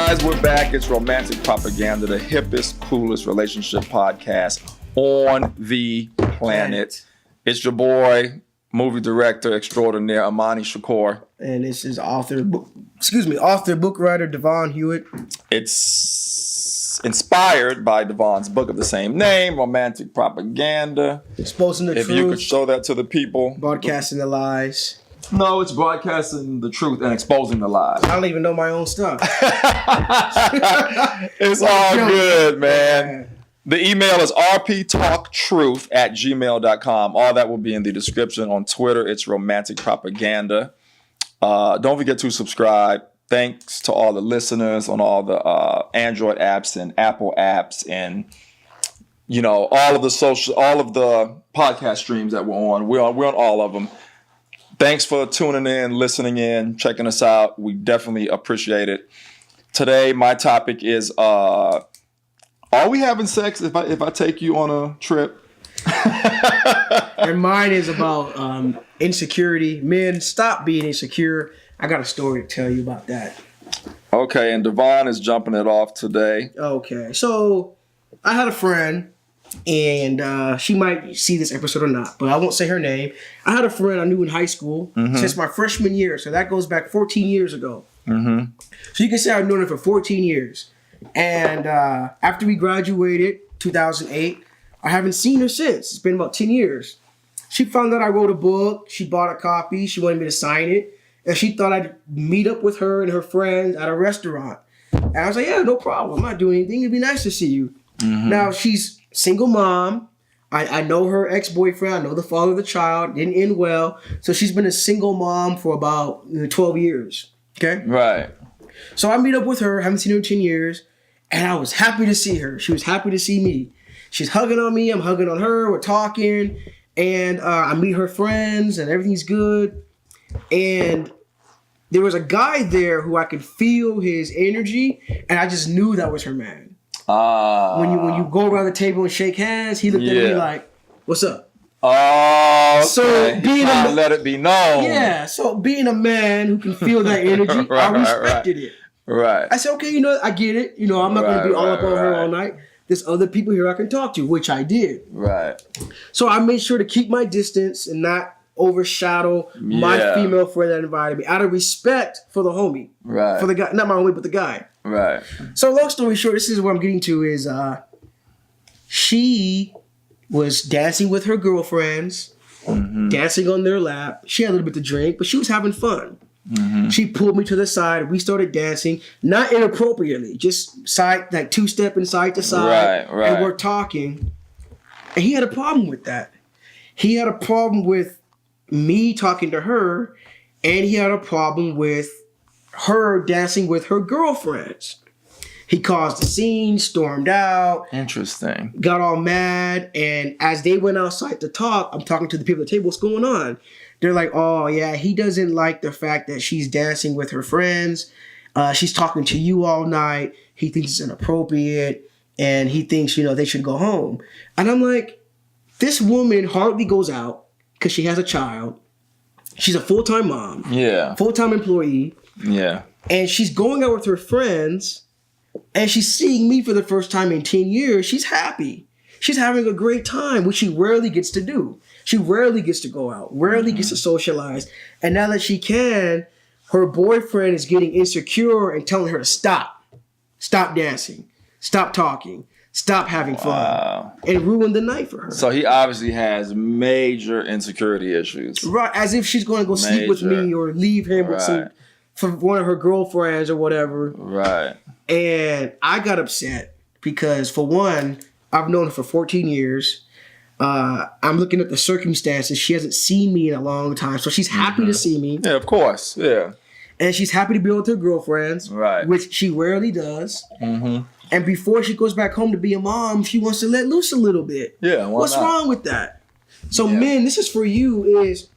guys, we're back. It's Romantic Propaganda, the hippest, coolest relationship podcast on the planet. It's your boy, movie director extraordinaire, Imani Shakur. And this is author, book writer, Devon Hewett. It's inspired by Devon's book of the same name, Romantic Propaganda. Exposing the truth. If you could show that to the people. Broadcasting the lies. No, it's broadcasting the truth and exposing the lies. I don't even know my own stuff. It's all good, man. The email is rptalktruth@gmail.com. All that will be in the description. On Twitter, it's Romantic Propaganda. Don't forget to subscribe. Thanks to all the listeners on all the Android apps and Apple apps and all of the podcast streams that we're on. We're on all of them. Thanks for tuning in, listening in, checking us out. We definitely appreciate it. Today, my topic is: are we having sex if I take you on a trip? And mine is about insecurity. Men, stop being insecure. I got a story to tell you about that. Okay, and Devon is jumping it off today. Okay, so I had a friend, and she might see this episode or not, but I won't say her name. I had a friend I knew in high school since my freshman year, so that goes back 14 years ago. Mm-hmm. So you can say I've known her for 14 years. And after we graduated, 2008, I haven't seen her since. It's been about 10 years. She found out I wrote a book. She bought a copy. She wanted me to sign it. And she thought I'd meet up with her and her friends at a restaurant. And I was like, yeah, no problem. I'm not doing anything. It'd be nice to see you. Mm-hmm. Now, she's single mom. I know her ex-boyfriend. I know the father of the child. Didn't end well. So she's been a single mom for about 12 years. Okay? Right. So I meet up with her. Haven't seen her in 10 years. And I was happy to see her. She was happy to see me. She's hugging on me. I'm hugging on her. We're talking. And I meet her friends and everything's good. And there was a guy there who I could feel his energy. And I just knew that was her man. When you go around the table and shake hands, he looked at me like, "What's up?" Oh, okay. So being let it be known. Yeah. So being a man who can feel that energy, I respected it. Right. I said, okay, I get it. I'm not going to be all up on her all night. There's other people here I can talk to, which I did. Right. So I made sure to keep my distance and not overshadow my female friend that invited me, out of respect for the homie. Right. For the guy, not my homie, but the guy. Right. So long story short, this is what I'm getting to is she was dancing with her girlfriends, dancing on their lap. She had a little bit to drink, but she was having fun. Mm-hmm. She pulled me to the side. We started dancing, not inappropriately, just like two-stepping side to side. Right. And we're talking. And he had a problem with that. He had a problem with me talking to her, and he had a problem with her dancing with her girlfriends. He caused a scene, stormed out. Interesting. Got all mad, and as they went outside to talk, I'm talking to the people at the table, what's going on? They're like, oh, yeah, he doesn't like the fact that she's dancing with her friends. She's talking to you all night. He thinks it's inappropriate, and he thinks, they should go home. And I'm like, this woman hardly goes out because she has a child. She's a full-time mom. Yeah. Full-time employee. Yeah. And she's going out with her friends, and she's seeing me for the first time in 10 years. She's happy. She's having a great time, which she rarely gets to do. She rarely gets to go out, rarely gets to socialize. And now that she can, her boyfriend is getting insecure and telling her to stop. Stop dancing. Stop talking. Stop having fun. And ruin the night for her. So he obviously has major insecurity issues. Right, as if she's going to go sleep with me or leave him with for one of her girlfriends or whatever. Right. And I got upset because, for one, I've known her for 14 years. I'm looking at the circumstances. She hasn't seen me in a long time, so she's happy to see me. Yeah, of course. Yeah. And she's happy to be with her girlfriends, which she rarely does. Mm-hmm. And before she goes back home to be a mom, she wants to let loose a little bit. Yeah, what's wrong with that? So, men, this is for you, is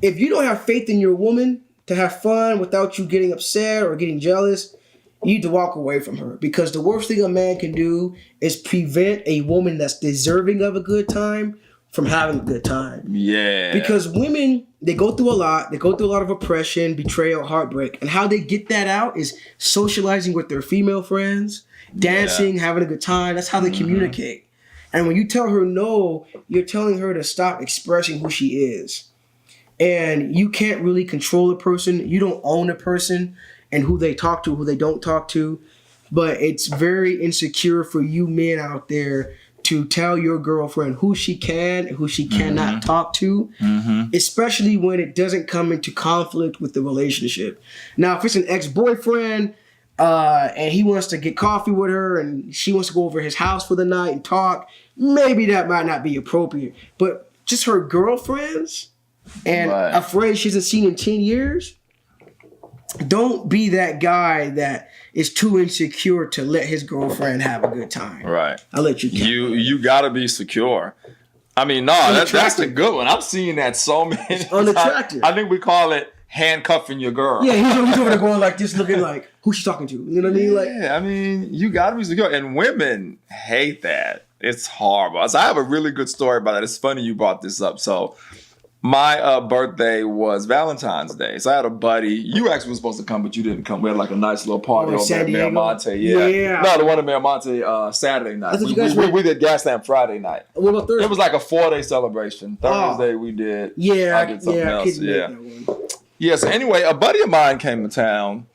if you don't have faith in your woman to have fun without you getting upset or getting jealous, you need to walk away from her, because the worst thing a man can do is prevent a woman that's deserving of a good time from having a good time. Yeah. Because women, they go through a lot. They go through a lot of oppression, betrayal, heartbreak. And how they get that out is socializing with their female friends, dancing, having a good time. That's how they communicate. And when you tell her no, you're telling her to stop expressing who she is. And you can't really control a person. You don't own a person and who they talk to, who they don't talk to. But it's very insecure for you men out there to tell your girlfriend who she can and who she cannot talk to, especially when it doesn't come into conflict with the relationship. Now, if it's an ex-boyfriend and he wants to get coffee with her and she wants to go over his house for the night and talk, maybe that might not be appropriate. But just her girlfriends and a friend she hasn't seen in 10 years, don't be that guy that is too insecure to let his girlfriend have a good time. Right. I'll let you. You gotta be secure. I mean, no, that's a good one. I'm seeing that so many. It's unattractive. I think we call it handcuffing your girl. Yeah, he's over there going like this, looking like, who's she talking to? You know what I mean? Like, yeah, I mean, you gotta be secure, and women hate that. It's horrible. So I have a really good story about it. It's funny you brought this up. So my birthday was Valentine's Day. So I had a buddy. You actually were supposed to come, but you didn't come. We had like a nice little party over at Miramonte. Yeah. No, the one at Miramonte Saturday night. We did Gaslamp Friday night. What about Thursday? It was like a 4-day celebration. Thursday we did. I did something else. Yeah. So anyway, a buddy of mine came to town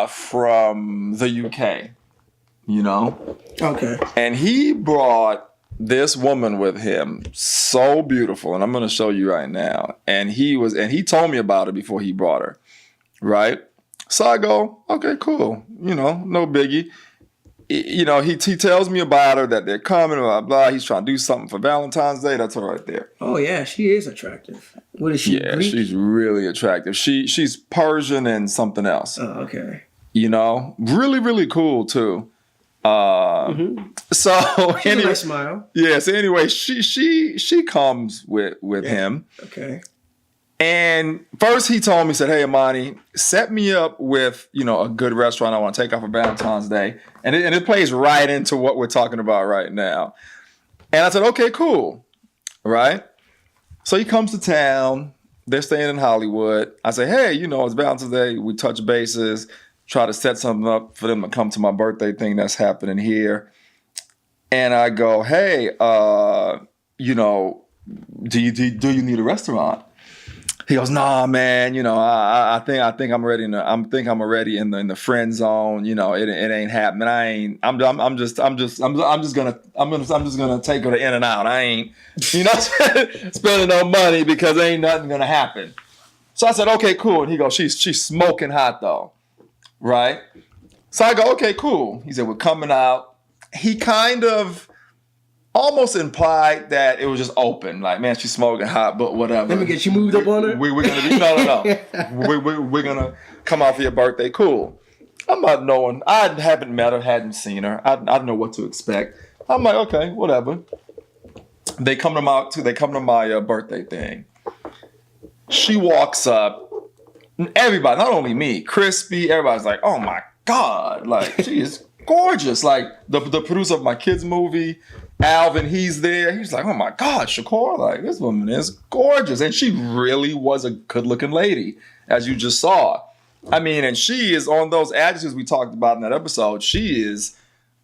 from the UK. You know? Okay. And he brought this woman with him, so beautiful, and I'm going to show you right now. And he told me about her before he brought her, right? So I go, okay, cool, no biggie. He tells me about her, that they're coming, blah blah. He's trying to do something for Valentine's Day. That's her right there. Oh yeah, she is attractive. What is she? Yeah, Greek? She's really attractive. She's Persian and something else. Oh, okay. Really really cool too. So anyway, nice smile. Yeah. So anyway, she comes with him. Okay. And first he told me, said, "Hey, Imani, set me up with a good restaurant I want to take off for Valentine's Day," and it plays right into what we're talking about right now. And I said, "Okay, cool, right?" So he comes to town. They're staying in Hollywood. I say, "Hey, it's Valentine's Day. We touch bases." Try to set something up for them to come to my birthday thing that's happening here. And I go, hey, do you need a restaurant? He goes, nah, man, I think I'm ready I'm already in the friend zone. It ain't happening. I'm just gonna take her to In and Out. I ain't, spending no money because ain't nothing gonna happen. So I said, okay, cool. And he goes, she's smoking hot though. Right? So I go, okay, cool. He said, we're coming out. He kind of almost implied that it was just open. Like, man, she's smoking hot, but whatever. Let me get you moved up on her? We're going to do, no. We're going to come out for your birthday. Cool. I'm not knowing. I haven't met her, hadn't seen her. I don't know what to expect. I'm like, okay, whatever. They come to my birthday thing. She walks up. Everybody, not only me, Crispy, everybody's like, oh my God, like, she is gorgeous. Like, the producer of my kids' movie, Alvin, he's there. He's like, oh my God, Shakur, like, this woman is gorgeous. And she really was a good-looking lady, as you just saw. I mean, and she is on those adjectives we talked about in that episode. She is,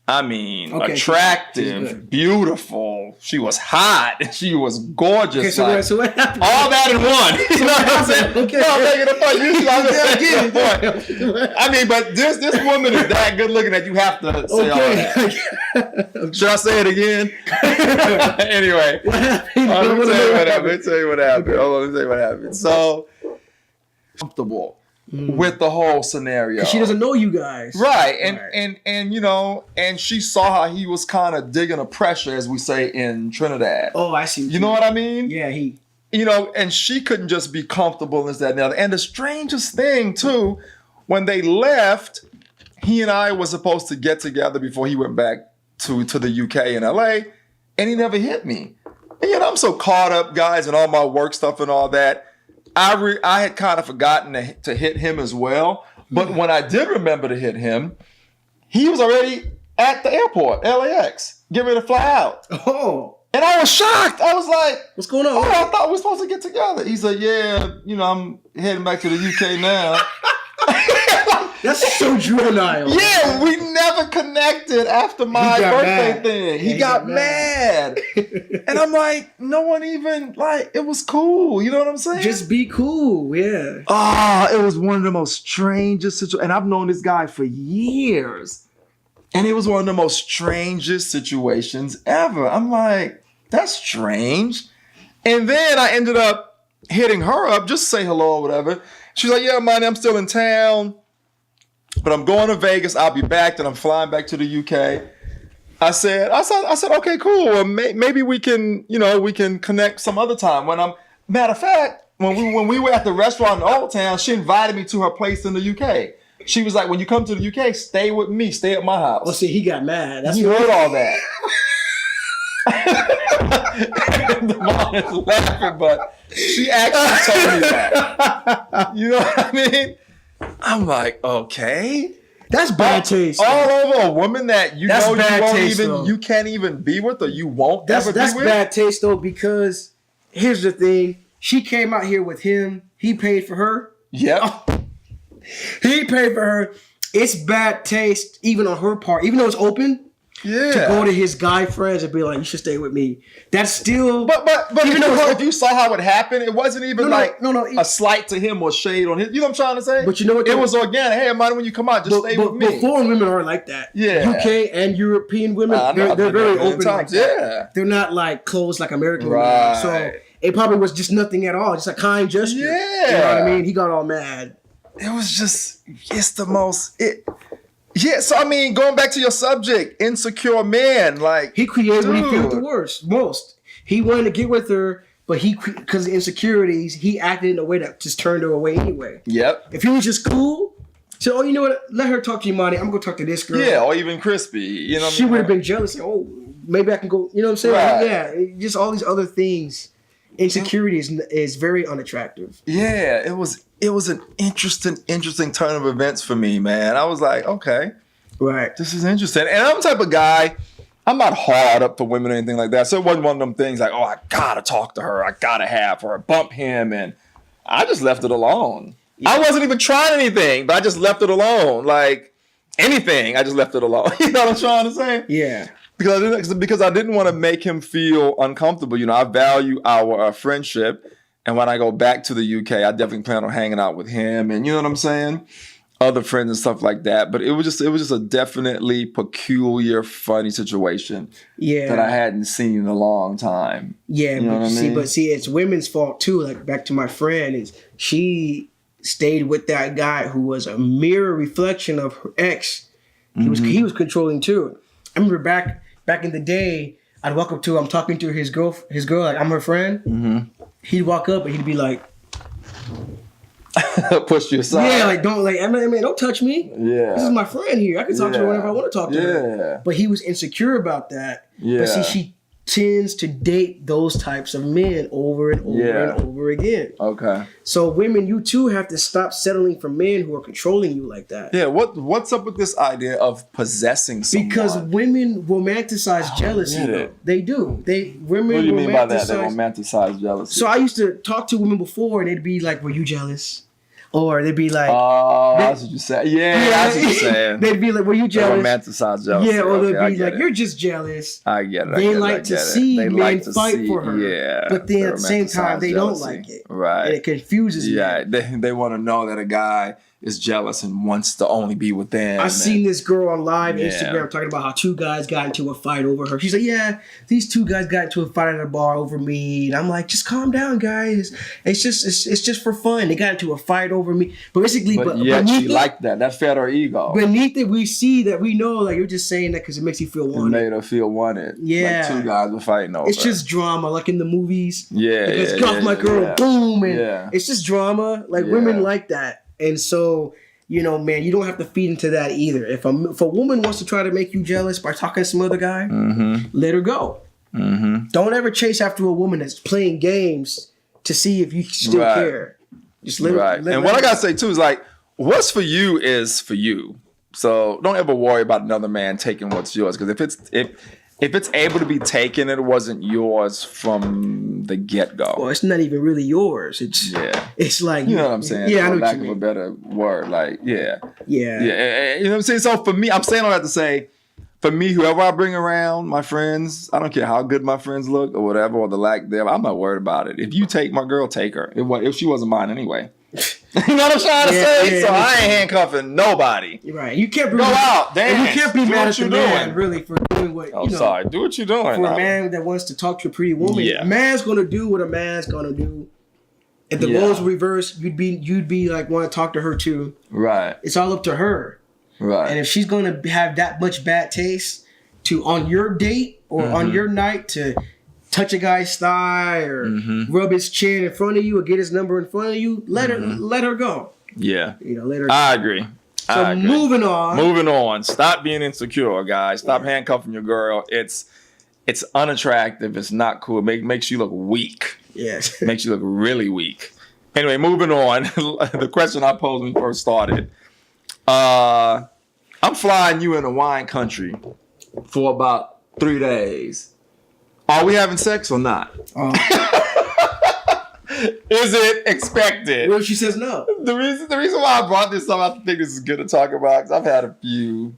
attractive, beautiful. She was hot. She was gorgeous. Okay, so what happened? All that in one. You know what I'm saying? Okay. No, I'm making a point. I mean, but this woman is that good looking that you have to say all that. Should I say it again? Anyway. What happened? Let me tell you what happened. Hold on, let me tell you what happened. So, comfortable with the whole scenario. She doesn't know you guys. Right. And and she saw how he was kind of digging a pressure, as we say in Trinidad. Oh, I see. You know what I mean? Yeah, and she couldn't just be comfortable in this, that, and the other. And the strangest thing, too, when they left, he and I were supposed to get together before he went back to the UK and LA, and he never hit me. And, I'm so caught up, guys, in all my work stuff and all that. I had kind of forgotten to hit him as well. But when I did remember to hit him, he was already at the airport, LAX, getting ready to fly out. Oh. And I was shocked. I was like, what's going on? Oh, I thought we were supposed to get together. He's like, yeah, I'm heading back to the UK now. That's so juvenile. Yeah, we never connected after my birthday thing. He got mad. And I'm like, no one even, like, it was cool. You know what I'm saying? Just be cool, yeah. It was one of the most strangest situations. And I've known this guy for years. And it was one of the most strangest situations ever. I'm like, that's strange. And then I ended up hitting her up, just say hello or whatever. She's like, yeah, Imani, I'm still in town. But I'm going to Vegas. I'll be back. Then I'm flying back to the UK. I said, okay, cool. Well, maybe we can, we can connect some other time. Matter of fact, when we were at the restaurant in Old Town, she invited me to her place in the UK. She was like, when you come to the UK, stay with me, stay at my house. Well, see, he got mad. He heard all that. The mom is laughing, but she actually told me that. You know what I mean? I'm like, okay. That's bad taste. All over a woman that you that's know you can't even be with, or you won't ever be with. That's bad taste though, because here's the thing. She came out here with him. He paid for her. Yep. He paid for her. It's bad taste even on her part, even though it's open. Yeah. To go to his guy friends and be like, you should stay with me. That's still. But even if you saw how it happened, it wasn't even a slight to him or shade on him. You know what I'm trying to say? But you know what? It was organic. Hey, Imani, when you come out, just stay with me. But foreign women are like that. Yeah. UK and European women, they're very open like that. Yeah. They're not like closed like American women. So it probably was just nothing at all. Just a kind gesture. Yeah. You know what I mean? He got all mad. It was just, it's the most... Yeah, so I mean, going back to your subject, insecure men, like... He created what he felt the most. He wanted to get with her, but because of insecurities, he acted in a way that just turned her away anyway. Yep. If he was just cool, so, you know what, let her talk to you, Imani. I'm going to talk to this girl. Yeah, or even Crispy, you know what I mean? She would have been jealous. Like, oh, maybe I can go, you know what I'm saying? Right. Like, yeah, just all these other things. Insecurity is very unattractive. Yeah, it was an interesting turn of events for me, man. I was like, okay, right, this is interesting. And I'm the type of guy, I'm not hard up for women or anything like that. So it wasn't one of them things like, oh, I gotta talk to her, I gotta have her, bump him, and I just left it alone. Yeah. I wasn't even trying anything, but I just left it alone. Like anything, I just left it alone. You know what I'm trying to say? Yeah. Because I didn't want to make him feel uncomfortable. You know, I value our friendship. And when I go back to the UK, I definitely plan on hanging out with him and, you know what I'm saying? Other friends and stuff like that. But it was just a definitely peculiar, funny situation that I hadn't seen in a long time. Yeah, you know what I mean? But it's women's fault too. Like back to my friend, is she stayed with that guy who was a mirror reflection of her ex. He was controlling too. I remember back in the day, I'd walk up to her, I'm talking to his girl, like I'm her friend. Mm-hmm. He'd walk up and he'd be like, push you aside. Yeah, like don't touch me. Yeah. This is my friend here. I can talk to her whenever I want to talk to her. But he was insecure about that. Yeah. But see, she tends to date those types of men over and over and over again. Okay. So women, you too have to stop settling for men who are controlling you like that. Yeah, what's up with this idea of possessing someone? Because women romanticize jealousy. Though. They do. What do you mean by that? They romanticize jealousy. So I used to talk to women before and they'd be like, were you jealous? Or they'd be like, oh, that's what you said. Yeah, that's what you're saying. They'd be like, were you jealous? They romanticize jealousy. Yeah, or they'd be like, you're just jealous. I get it. They like to see men fight for her. Yeah. But then at the same time, they don't like it. Right. And it confuses me. Yeah, they want to know that a guy is jealous and wants to only be with them. I seen this girl on live Instagram talking about how two guys got into a fight over her. She's like, yeah, these two guys got into a fight at a bar over me. And I'm like, just calm down, guys. It's just for fun. They got into a fight over me. But basically, but she liked that. That fed her ego. Beneath it, we see that we know, like, you're just saying that because it makes you feel wanted. It made her feel wanted. Yeah. Like two guys were fighting over. It's just drama, like in the movies. Yeah. It's got my girl, boom. And it's just drama. Like, women like that. And so, you know, man, you don't have to feed into that either. If a woman wants to try to make you jealous by talking to some other guy, let her go. Mm-hmm. Don't ever chase after a woman that's playing games to see if you still care. Just let her. And what I gotta say too is like, what's for you is for you. So don't ever worry about another man taking what's yours. Because if it's able to be taken, it wasn't yours from the get-go. Well, it's not even really yours. It's like, you know what I'm saying? Yeah, I know for lack what you of mean. a better word, like Yeah. You know what I'm saying? So for me, I'm saying all that to say, for me, whoever I bring around, my friends, I don't care how good my friends look or whatever, or the lack thereof, I'm not worried about it. If you take my girl, take her. If she wasn't mine anyway. You know what I'm trying to say? So I ain't handcuffing nobody. You're right. You can't go out, dance. You can't be mad at the man doing. really for doing what. I'm sorry. Do what you're doing. For a man that wants to talk to a pretty woman, a man's gonna do what a man's gonna do. If the roles were reversed, you'd be like want to talk to her too. Right. It's all up to her. Right. And if she's gonna have that much bad taste to on your date or on your night to touch a guy's thigh or rub his chin in front of you or get his number in front of you, let her go. Yeah. Let her go. I agree. So moving on. Stop being insecure, guys. Stop handcuffing your girl. It's unattractive. It's not cool. It makes you look weak. Yes. Makes you look really weak. Anyway, moving on. The question I posed when we first started. I'm flying you in a wine country for about 3 days. Are we having sex or not? Is it expected? Well, she says no. The reason why I brought this up, I think this is good to talk about, because I've had a few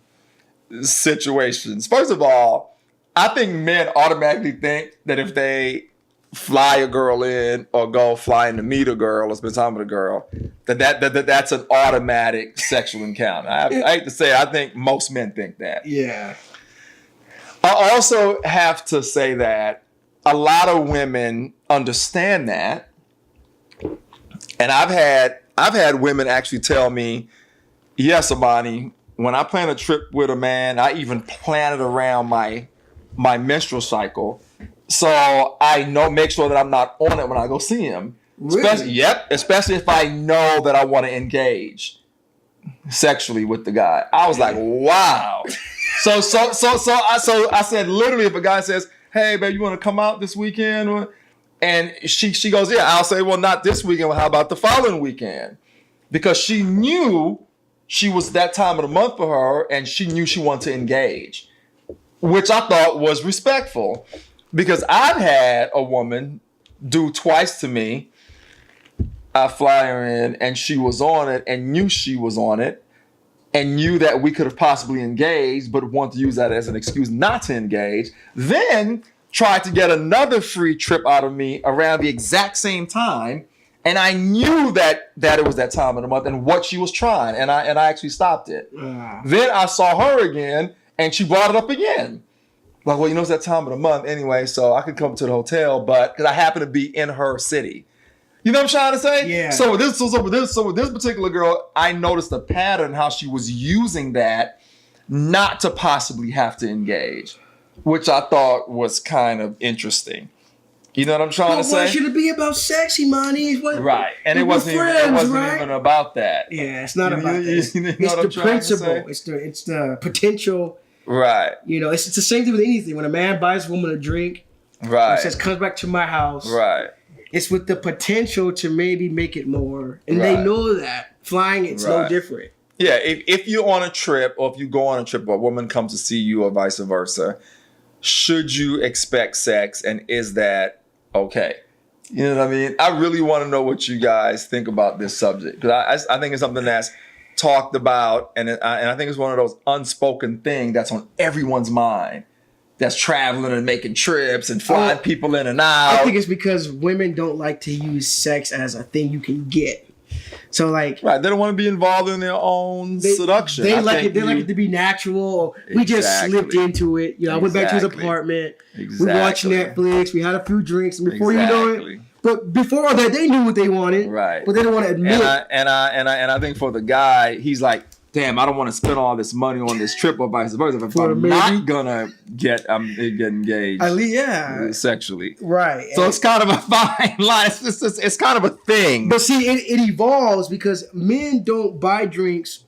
situations. First of all, I think men automatically think that if they fly a girl in or go flying to meet a girl or spend time with a girl, that's an automatic sexual encounter. I hate to say it, I think most men think that. Yeah. I also have to say that a lot of women understand that. And I've had women actually tell me, yes, Imani, when I plan a trip with a man, I even plan it around my menstrual cycle. So I make sure that I'm not on it when I go see him. Really? Especially if I know that I want to engage sexually with the guy. I was like, wow. So I said, literally, if a guy says, hey, babe, you want to come out this weekend? And she goes, yeah. I'll say, well, not this weekend. Well, how about the following weekend? Because she knew she was that time of the month for her, and she knew she wanted to engage, which I thought was respectful. Because I've had a woman do twice to me. I fly her in, and she was on it, and knew she was on it, and knew that we could have possibly engaged, but wanted to use that as an excuse not to engage. Then tried to get another free trip out of me around the exact same time, and I knew that it was that time of the month and what she was trying, and I actually stopped it. Then I saw her again, and she brought it up again. Like, well, it's that time of the month anyway, so I could come to the hotel, but because I happen to be in her city. You know what I'm trying to say? Yeah. So with this particular girl, I noticed a pattern how she was using that not to possibly have to engage, which I thought was kind of interesting. You know what I'm trying to say? Why should it be about sex, Imani? Right. And it wasn't even about that. Yeah, it's not about that. It's the principle. It's the potential. Right. It's the same thing with anything. When a man buys a woman a drink, right, says, comes back to my house. Right. It's with the potential to maybe make it more. And they know that. Flying, it's no different. Yeah, if you're on a trip, or if you go on a trip, or a woman comes to see you or vice versa, should you expect sex, and is that okay? You know what I mean? I really want to know what you guys think about this subject, because I think it's something that's talked about, and I think it's one of those unspoken things that's on everyone's mind, that's traveling and making trips and flying people in and out. I think it's because women don't like to use sex as a thing you can get. So they don't want to be involved in their own seduction. They like it to be natural. We just slipped into it. I went back to his apartment. We watched Netflix. We had a few drinks, and before you know it. But before that, they knew what they wanted. Right. But they didn't want to admit it. And I think for the guy, he's like, damn, I don't want to spend all this money on this trip or vice versa. If I'm not gonna get engaged, sexually, right? So it's kind of a fine line. It's kind of a thing. But see, it evolves because men don't buy drinks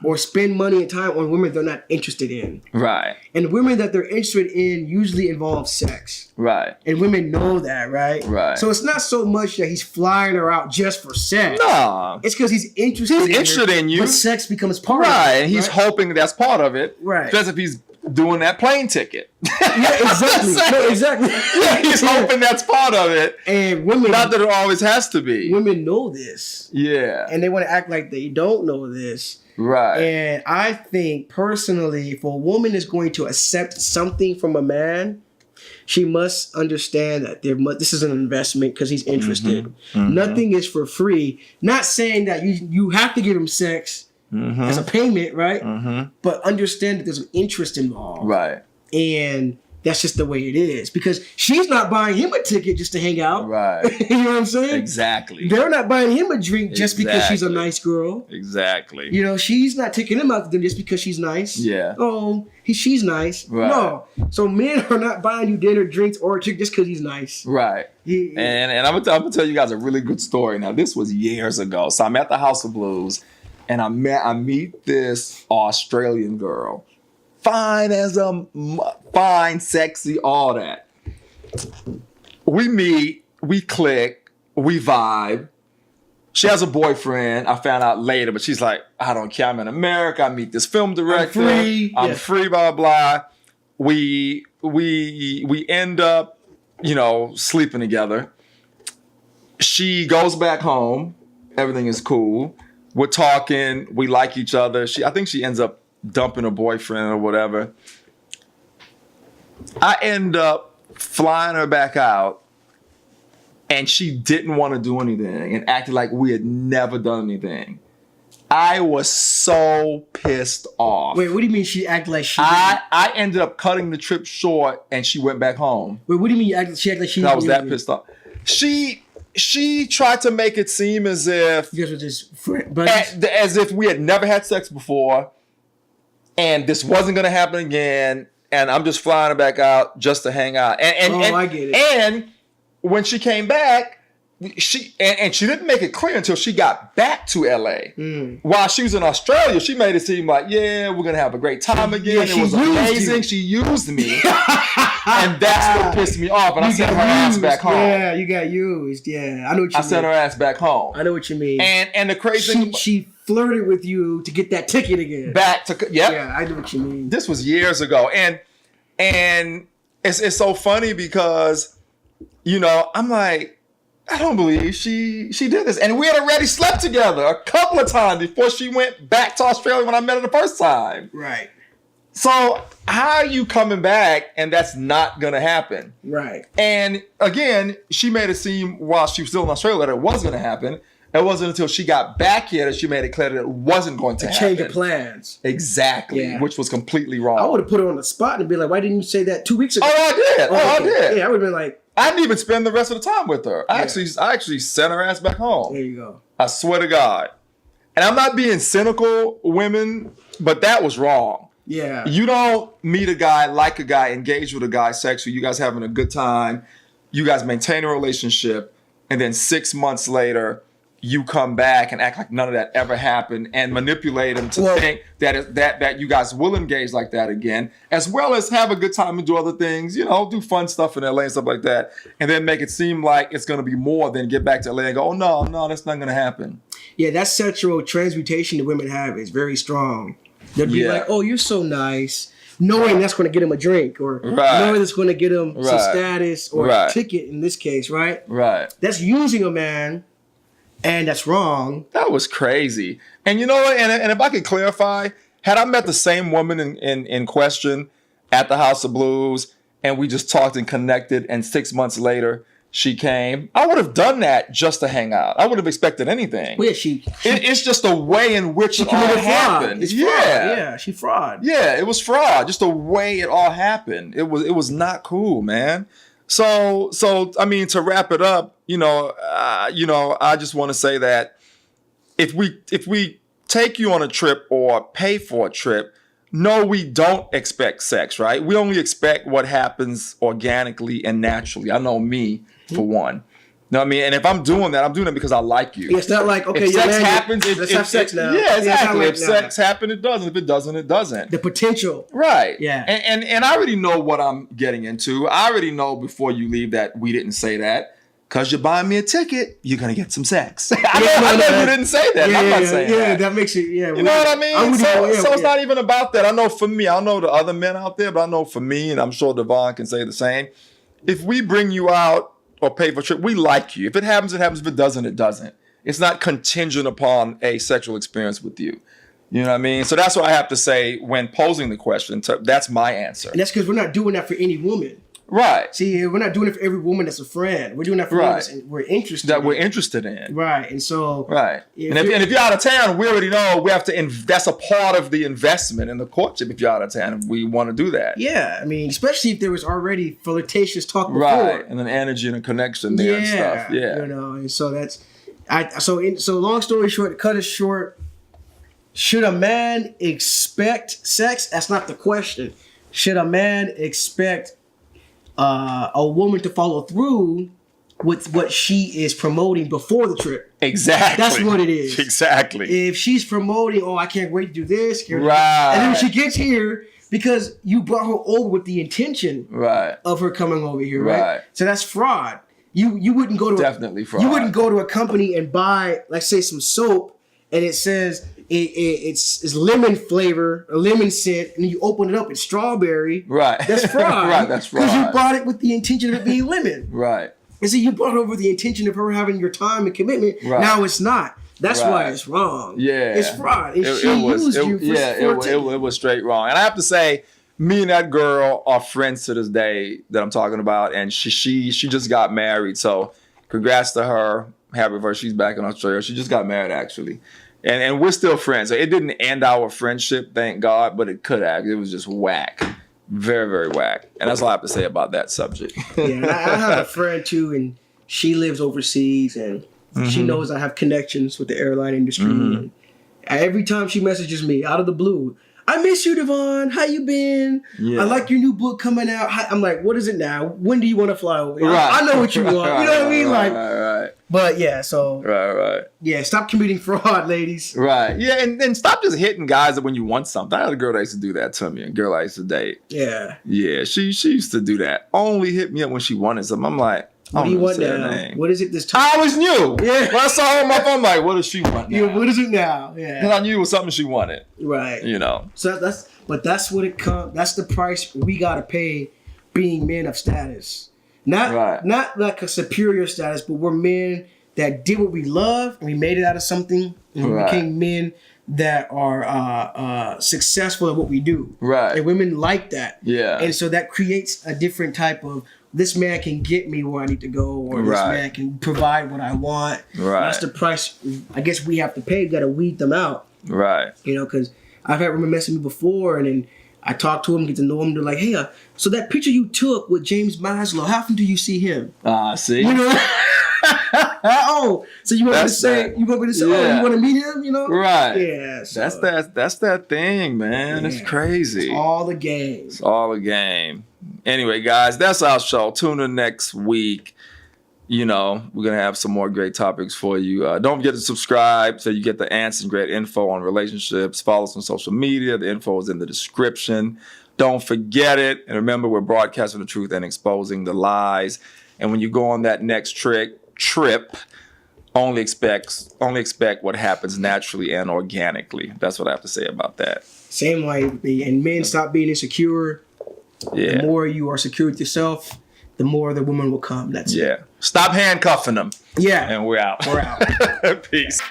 or spend money and time on women they're not interested in. Right. And women that they're interested in usually involve sex. Right. And women know that, right? Right. So it's not so much that he's flying her out just for sex. No. It's because he's interested in you. But sex becomes part of it. Right. And he's hoping that's part of it. Right. Just if he's doing that plane ticket. Yeah, exactly. No, exactly. Yeah, he's hoping that's part of it. And women, not that it always has to be. Women know this. Yeah. And they want to act like they don't know this. Right. And I think personally, if a woman is going to accept something from a man, she must understand that this is an investment because he's interested. Nothing is for free. Not saying that you have to give him sex as a payment, right? But understand that there's an interest involved. Right. And that's just the way it is. Because she's not buying him a ticket just to hang out. Right. You know what I'm saying? Exactly. They're not buying him a drink just because she's a nice girl. Exactly. You know, she's not taking him out to dinner just because she's nice. Yeah. Oh, she's nice. Right. No. So men are not buying you dinner, drinks, or a chick just because he's nice. Right. And I'm gonna tell you guys a really good story. Now, this was years ago. So I'm at the House of Blues, and I meet this Australian girl. Fine as fine, sexy, all that. We meet, we click, we vibe. She has a boyfriend. I found out later, but she's like, I don't care. I'm in America. I meet this film director. I'm free, blah, blah. We end up, sleeping together. She goes back home. Everything is cool. We're talking. We like each other. I think she ends up dumping her boyfriend or whatever. I end up flying her back out, and she didn't want to do anything and acted like we had never done anything. I was so pissed off. Wait, what do you mean she acted like she I ended up cutting the trip short, and she went back home. Wait, what do you mean she acted like she I was that pissed off. She tried to make it seem as if you guys were just buddies? as if we had never had sex before, and this wasn't going to happen again, and I'm just flying her back out just to hang out. I get it. And when she came back, she didn't make it clear until she got back to LA. While she was in Australia, she made it seem like, yeah, we're going to have a great time again. It was amazing. She used me. And that's what pissed me off. And I sent her ass back home. Yeah, you got used. Yeah, I know what you mean. I sent her ass back home. I know what you mean. And the crazy thing, she flirted with you to get that ticket again. Yeah, I know what you mean. This was years ago. And it's so funny because, I'm like, I don't believe she did this. And we had already slept together a couple of times before she went back to Australia when I met her the first time. Right. So how are you coming back and that's not going to happen? Right. And again, she made it seem while she was still in Australia that it was going to happen. It wasn't until she got back here that she made it clear that it wasn't going to happen. Change of plans. Exactly, which was completely wrong. I would have put her on the spot and be like, why didn't you say that 2 weeks ago? Oh, I did. Yeah, I would have been like... I didn't even spend the rest of the time with her. I actually sent her ass back home. There you go. I swear to God. And I'm not being cynical, women, but that was wrong. Yeah. You don't meet a guy, like a guy, engage with a guy sexually, you guys having a good time, you guys maintain a relationship, and then 6 months later, you come back and act like none of that ever happened and manipulate him to think that you guys will engage like that again, as well as have a good time and do other things, do fun stuff in LA and stuff like that, and then make it seem like it's going to be more than get back to LA and go, oh, no, that's not going to happen. Yeah, that sexual transmutation that women have is very strong. They'll be like, oh, you're so nice, knowing that's going to get him a drink, or knowing that's going to get him some status or a ticket in this case, right? Right. That's using a man. And that's wrong. That was crazy. And you know what? And if I could clarify, had I met the same woman in question at the House of Blues and we just talked and connected and 6 months later she came, I would have done that just to hang out. I would have expected anything. Well, yeah, it's just the way in which it all happened. It's fraud. Yeah, she fraud. Yeah, it was fraud. Just the way it all happened. It was not cool, man. So I mean, to wrap it up, I just want to say that if we take you on a trip or pay for a trip, no, we don't expect sex, right? We only expect what happens organically and naturally. I know me, for one. You know what I mean? And if I'm doing that, I'm doing it because I like you. It's not like, okay, if sex happens, let's have sex now. Yeah, exactly. If sex happens, it doesn't. If it doesn't, it doesn't. The potential. Right. Yeah. And I already know what I'm getting into. I already know before you leave that we didn't say that. because you're buying me a ticket, you're going to get some sex. I know you didn't say that. I'm not saying that. That makes it, You know what I mean? So it's not even about that. I know for me, I don't know the other men out there, but I know for me, and I'm sure Devon can say the same. If we bring you out or pay for a trip, we like you. If it happens, it happens. If it doesn't, it doesn't. It's not contingent upon a sexual experience with you. You know what I mean? So that's what I have to say when posing the question. That's my answer. And that's because we're not doing that for any woman. Right. See, we're not doing it for every woman that's a friend. We're doing that for women we're interested in. We're interested in. Right. And so... Right. And if you're out of town, we already know we have to... that's a part of the investment in the courtship if you're out of town, if we want to do that. Yeah. I mean, especially if there was already flirtatious talk before. Right. And an energy and a connection there and stuff. Yeah. You know, and so that's... So long story short, to cut it short, should a man expect sex? That's not the question. Should a man expect a woman to follow through with what she is promoting before the trip? Exactly. That's what it is. Exactly. If she's promoting, I can't wait to do this. Right. And then when she gets here, because you brought her over with the intention of her coming over here, right? So that's fraud. You wouldn't go to definitely fraud. You wouldn't go to a company and buy, like, say, some soap, and it says it's lemon flavor or lemon scent, and you open it up, it's strawberry. Right. That's fraud. Right. That's fraud. Because you bought it with the intention of it being lemon. Right. And so you brought over the intention of her having your time and commitment. Right. Now it's not. That's why it's wrong. Yeah. It's fraud. And she used you for it was straight wrong. And I have to say, me and that girl are friends to this day that I'm talking about, and she just got married. So congrats to her. Happy for her. She's back in Australia. She just got married, actually. And we're still friends. So it didn't end our friendship, thank God, but it could have. It was just whack. Very, very whack. And that's all I have to say about that subject. Yeah, I have a friend too, and she lives overseas, and she knows I have connections with the airline industry. And every time she messages me out of the blue, I miss you, Devon. How you been? Yeah. I like your new book coming out. I'm like, what is it now? When do you want to fly over? I know what you want. You know what I mean? Right. But yeah, so. Right. Yeah, stop committing fraud, ladies. Right. Yeah, and stop just hitting guys when you want something. I had a girl that used to do that to me, a girl I used to date. Yeah. Yeah, she used to do that. Only hit me up when she wanted something. I'm like, what do you want now? What is it this time? I always knew. Yeah. When I saw her on my phone, I'm like, what does she want now? Yeah, what is it now? Yeah. Because I knew it was something she wanted. Right. You know. So that's what it comes. That's the price we gotta pay, being men of status. Not like a superior status, but we're men that did what we love and we made it out of something, and we became men that are successful at what we do. Right. And women like that. Yeah. And so that creates a different type of, this man can get me where I need to go, or this man can provide what I want. Right. That's the price I guess we have to pay. We got to weed them out. Right. You know, because I've had women messing me before, and then I talk to them, get to know them. They're like, hey, so that picture you took with James Maslow, how often do you see him? See? You know? So you want me to say, you want to meet him, you know? Right. Yeah. So. That's that thing, man. Yeah. It's crazy. It's all the game. It's all a game. Anyway, guys, that's our show. Tune in next week. You know, we're going to have some more great topics for you. Don't forget to subscribe so you get the answers and great info on relationships. Follow us on social media. The info is in the description. Don't forget it. And remember, we're broadcasting the truth and exposing the lies. And when you go on that next trip, only expect what happens naturally and organically. That's what I have to say about that. Same way. And men, stop being insecure. Yeah. The more you are secure with yourself, the more the woman will come. That's it. Stop handcuffing them. Yeah. And we're out. We're out. Peace.